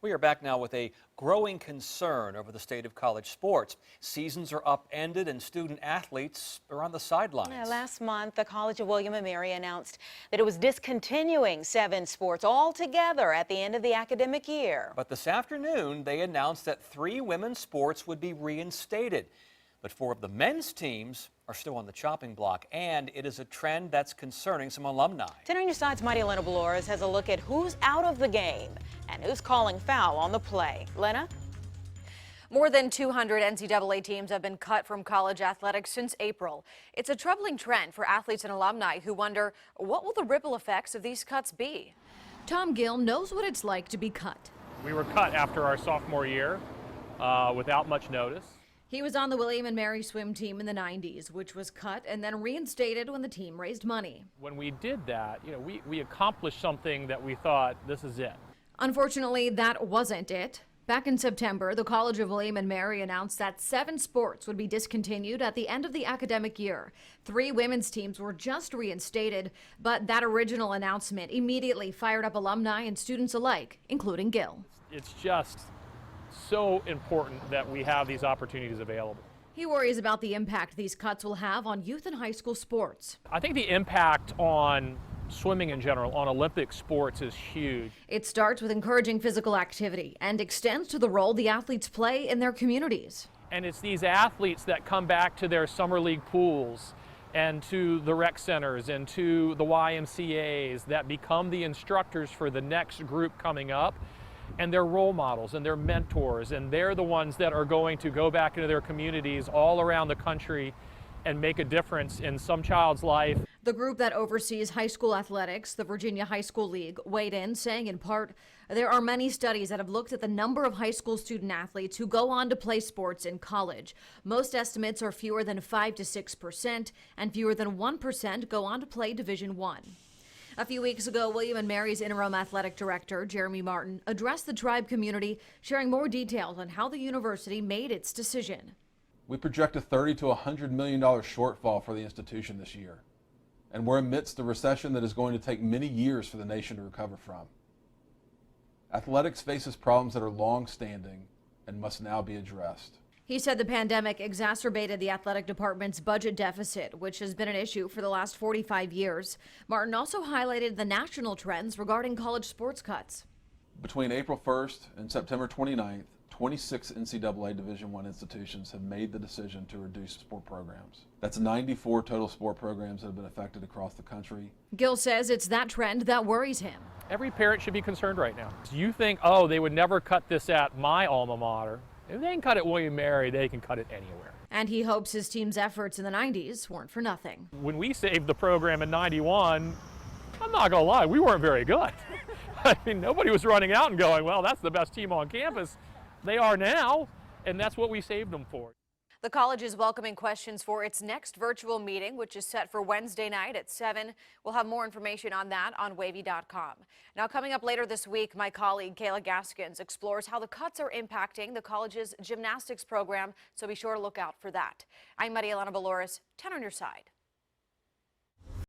We are back now with a growing concern over the state of college sports. Seasons are upended and student athletes are on the sidelines. Yeah, last month, the College of William & Mary announced that it was discontinuing 7 sports altogether at the end of the academic year. But this afternoon, they announced that 3 women's sports would be reinstated. But 4 of the men's teams are still on the chopping block, and it is a trend that's concerning some alumni. 10 on your side's Marielena Balouris has a look at who's out of the game and who's calling foul on the play. Lena? More than 200 NCAA teams have been cut from college athletics since April. It's a troubling trend for athletes and alumni who wonder, what will the ripple effects of these cuts be? Tom Gill knows what it's like to be cut. We were cut after our sophomore year without much notice. He was on the William & Mary swim team in the 90s, which was cut and then reinstated when the team raised money. When we did that, we accomplished something that we thought, this is it. Unfortunately, that wasn't it. Back in September, the College of William & Mary announced that 7 sports would be discontinued at the end of the academic year. 3 women's teams were just reinstated, but that original announcement immediately fired up alumni and students alike, including Gill. It's just so important that we have these opportunities available. He worries about the impact these cuts will have on youth and high school sports. I think the impact on swimming in general, on Olympic sports, is huge. It starts with encouraging physical activity and extends to the role the athletes play in their communities. And it's these athletes that come back to their summer league pools and to the rec centers and to the YMCAs that become the instructors for the next group coming up. And they're role models and they're mentors, and they're the ones that are going to go back into their communities all around the country and make a difference in some child's life. The group that oversees high school athletics, the Virginia High School League, weighed in, saying in part, there are many studies that have looked at the number of high school student athletes who go on to play sports in college. Most estimates are fewer than 5 to 6%, and fewer than 1% go on to play Division I. A few weeks ago, William & Mary's interim athletic director, Jeremy Martin, addressed the tribe community, sharing more details on how the university made its decision. We project a $30 to $100 million shortfall for the institution this year, and we're amidst a recession that is going to take many years for the nation to recover from. Athletics faces problems that are long-standing and must now be addressed. He said the pandemic exacerbated the athletic department's budget deficit, which has been an issue for the last 45 years. Martin also highlighted the national trends regarding college sports cuts. Between April 1st and September 29th, 26 NCAA Division I institutions have made the decision to reduce sport programs. That's 94 total sport programs that have been affected across the country. Gill says it's that trend that worries him. Every parent should be concerned right now. You think, oh, they would never cut this at my alma mater. If they can cut it William & Mary, they can cut it anywhere. And he hopes his team's efforts in the 90s weren't for nothing. When we saved the program in '91, I'm not going to lie, we weren't very good. I mean, nobody was running out and going, well, that's the best team on campus. They are now, and that's what we saved them for. The college is welcoming questions for its next virtual meeting, which is set for Wednesday night at 7. We'll have more information on that on WAVY.com. Now, coming up later this week, my colleague Kayla Gaskins explores how the cuts are impacting the college's gymnastics program, so be sure to look out for that. I'm Marielena Balouris, 10 on your side.